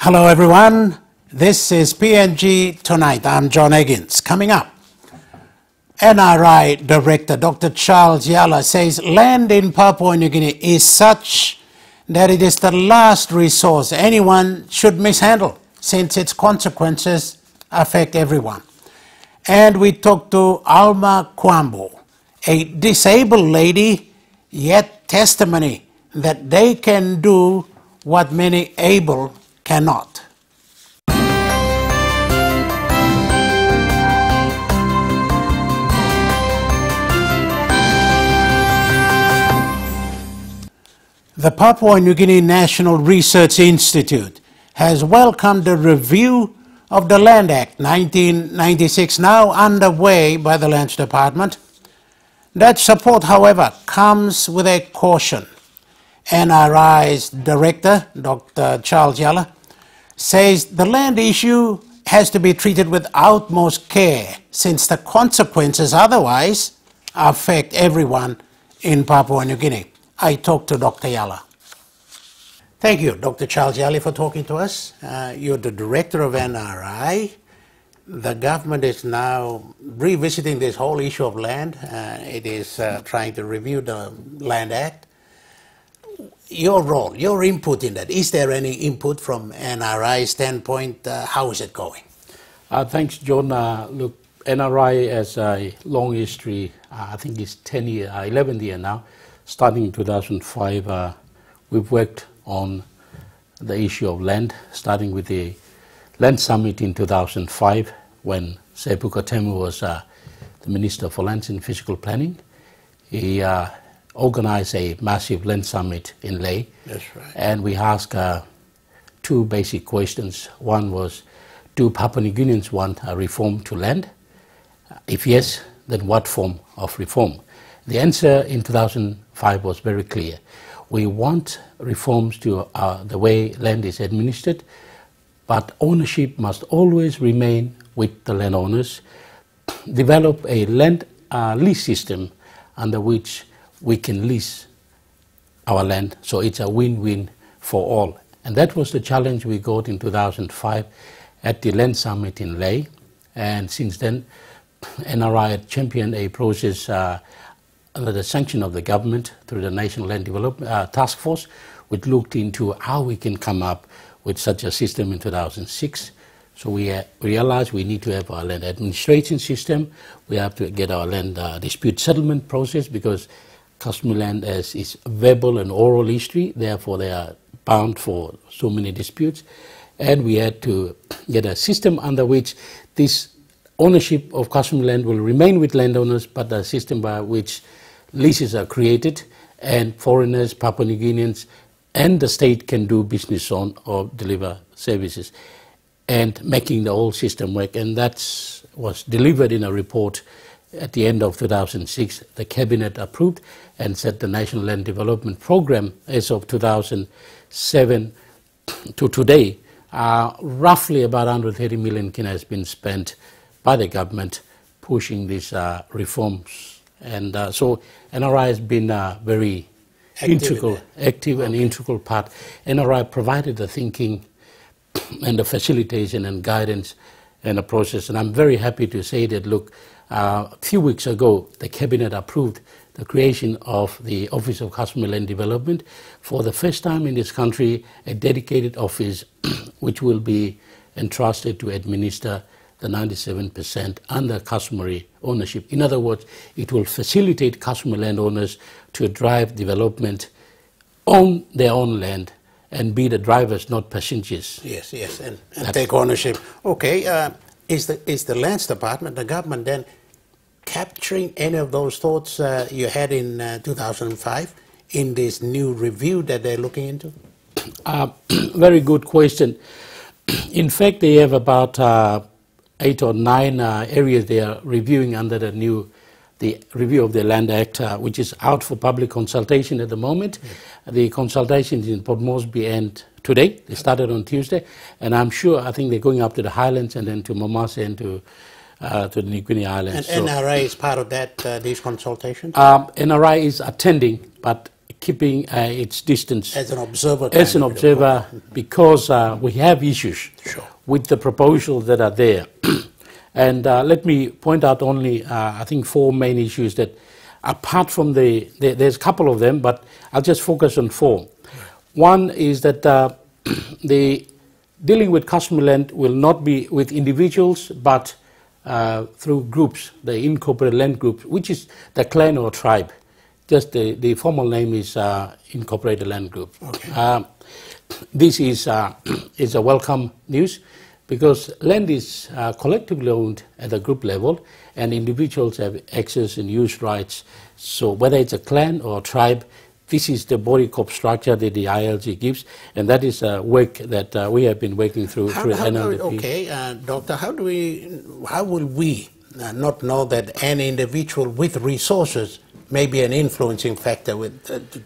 Hello everyone, this is PNG Tonight. I'm John Eggins. Coming up, NRI Director Dr. Charles Yala says land in Papua New Guinea is such that it is the last resource anyone should mishandle since its consequences affect everyone. And we talked to Alma Kwambo, a disabled lady, yet testimony that they can do what many able cannot. The Papua New Guinea National Research Institute has welcomed a review of the Land Act 1996 now underway by the Lands Department. That support, however, comes with a caution. NRI's director, Dr. Charles Yala, says the land issue has to be treated with utmost care since the consequences otherwise affect everyone in Papua New Guinea. I talked to Dr. Yala. Thank you, Dr. Charles Yala, for talking to us. You're the director of NRI. The government is now revisiting this whole issue of land. It is trying to review the Land Act. Your role, your input in that, is there any input from NRI standpoint? How is it going? Thanks, John. Look, NRI has a long history. I think it's 11th year now. Starting in 2005, we've worked on the issue of land, starting with the Land Summit in 2005, when Sepu Kotemu was the Minister for Lands and Physical Planning. He organized a massive land summit in Lae. That's right. And we asked two basic questions. One was, do Papua New Guineans want a reform to land? If yes, then what form of reform? The answer in 2005 was very clear. We want reforms to the way land is administered, but ownership must always remain with the landowners. Develop a land lease system under which we can lease our land, so it's a win-win for all. And that was the challenge we got in 2005 at the Land Summit in Lae. And since then, NRI had championed a process under the sanction of the government through the National Land Development Task Force, which looked into how we can come up with such a system in 2006. So we realized we need to have our land administration system. We have to get our land dispute settlement process, because customary land is verbal and oral history, therefore they are bound for so many disputes. And we had to get a system under which this ownership of customary land will remain with landowners, but a system by which leases are created and foreigners, Papua New Guineans, and the state can do business on or deliver services, and making the whole system work. And that was delivered in a report at the end of 2006. The Cabinet approved and set the National Land Development Program as of 2007 to today. Roughly about 130 million has been spent by the government pushing these reforms. And so NRI has been very active and integral part. NRI provided the thinking and the facilitation and guidance and the process. And I'm very happy to say that, look, a few weeks ago, the Cabinet approved the creation of the Office of Customary Land Development. For the first time in this country, a dedicated office which will be entrusted to administer the 97% under customary ownership. In other words, it will facilitate customary landowners to drive development on their own land and be the drivers, not passengers. Yes, and take ownership. Okay, is the Lands Department, the government, then capturing any of those thoughts you had in 2005 in this new review that they're looking into? Very good question. In fact, they have about 8 or 9 areas they are reviewing under the review of the Land Act, which is out for public consultation at the moment. The consultations in Port Moresby end today. They started on Tuesday, and I think they're going up to the Highlands and then to Momase and to the New Guinea Islands. And NRI is part of that, these consultations? NRI is attending, but keeping its distance as an observer. Because we have issues with the proposals that are there. And let me point out only, I think, 4 main issues that, apart from there's a couple of them, but I'll just focus on 4. One is that the dealing with customer land will not be with individuals, but through groups, the incorporated land groups, which is the clan or tribe. Just the formal name is incorporated land group. Okay. This is a welcome news, because land is collectively owned at the group level, and individuals have access and use rights. So whether it's a clan or a tribe, this is the body corp structure that the ILG gives, and that is work that we have been working through NLDP. Okay, Doctor, how will we not know that any individual with resources may be an influencing factor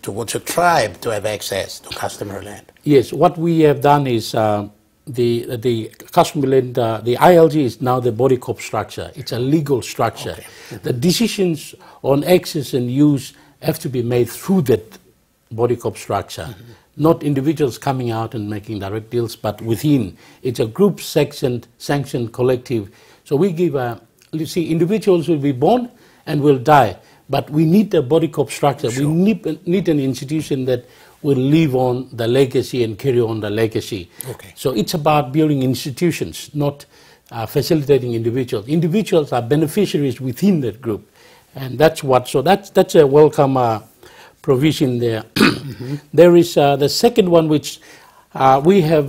towards a tribe to have access to customary land? Yes, what we have done is the customary land, the ILG is now the body corp structure. It's a legal structure. Okay. The decisions on access and use have to be made through that body corp structure, not individuals coming out and making direct deals, but within. It's a group sanctioned collective. So we give you see, individuals will be born and will die, but we need a body corp structure. Sure. We need an institution that will live on the legacy and carry on the legacy. Okay. So it's about building institutions, not facilitating individuals. Individuals are beneficiaries within that group. And that's a welcome provision there. There is the second one, which we have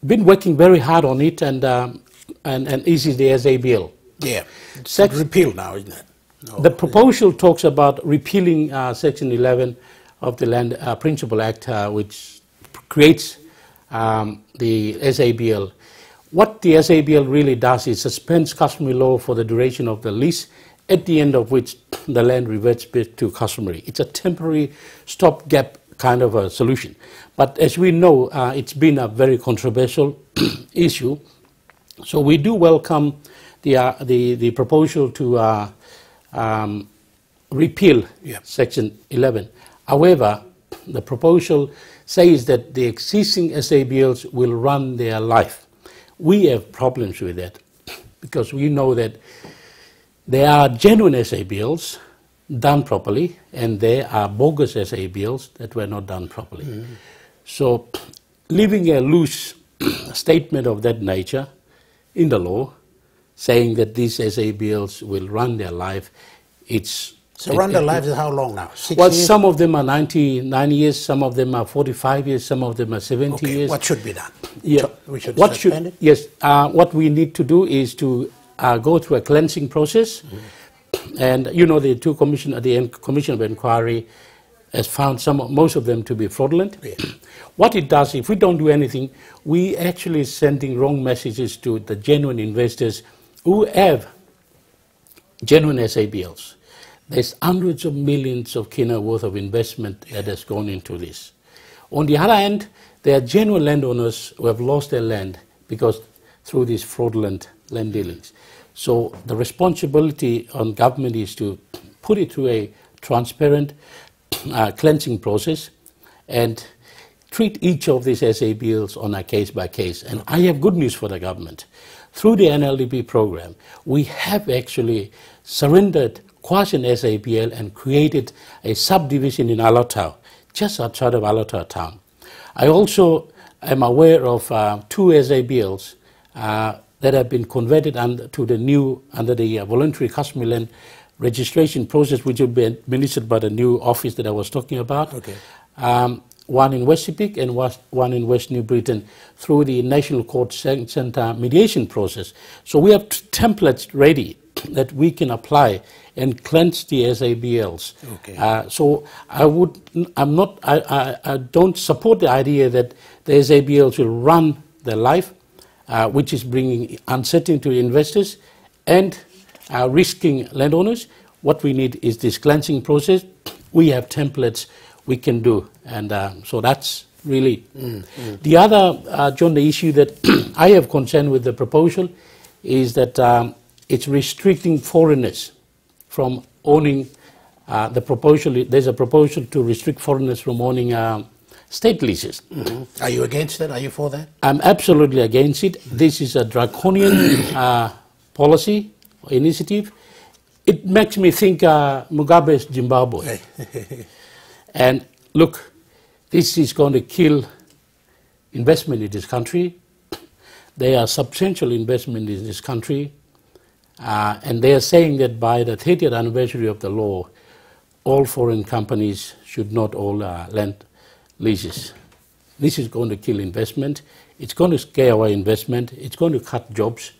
been working very hard on it, and this is the SABL. Yeah, it's repealed now, isn't it? No. The proposal talks about repealing Section 11 of the Land Principal Act, which creates the SABL. What the SABL really does is suspends customary law for the duration of the lease, at the end of which the land reverts back to customary. It's a temporary stopgap kind of a solution. But as we know, it's been a very controversial issue. So we do welcome the proposal to repeal Section 11. However, the proposal says that the existing SABLs will run their life. We have problems with that, because we know that there are genuine SABLs done properly, and there are bogus SABLs that were not done properly. So leaving a loose statement of that nature in the law, saying that these SABLs will run their life, run their lives is how long now? 6 well, years? Some of them are 99 years, some of them are 45 years, some of them are 70 years. What should be done? Yeah. So we should suspend it? Yes. What we need to do is to go through a cleansing process. And you know, the Commission of Inquiry has found most of them to be fraudulent. Yeah. What it does, if we don't do anything, we actually sending wrong messages to the genuine investors who have genuine SABLs. There's hundreds of millions of kina worth of investment that has gone into this. On the other hand, there are genuine landowners who have lost their land because through these fraudulent land dealings. So the responsibility on government is to put it through a transparent cleansing process and treat each of these SABLs on a case by case. And I have good news for the government. Through the NLDP program, we have actually surrendered Kwashian SABL and created a subdivision in Alotau, just outside of Alotau town. I also am aware of 2 SABLs that have been converted under the voluntary customary land registration process, which will be administered by the new office that I was talking about. Okay. One in West Sepik and one in West New Britain through the National Court Centre mediation process. So we have templates ready that we can apply and cleanse the SABLs. Okay. So I don't support the idea that the SABLs will run their life, which is bringing uncertainty to investors and risking landowners. What we need is this cleansing process. We have templates we can do, and so that's really the other, John, the issue that I have concern with the proposal is that it's restricting foreigners from owning There's a proposal to restrict foreigners from owning state leases. Mm-hmm. Are you against it? Are you for that? I'm absolutely against it. This is a draconian policy or initiative. It makes me think Mugabe's Zimbabwe. And look, this is going to kill investment in this country. There are substantial investment in this country. And they are saying that by the 30th anniversary of the law, all foreign companies should not own land leases. This is going to kill investment. It's going to scare away investment. It's going to cut jobs.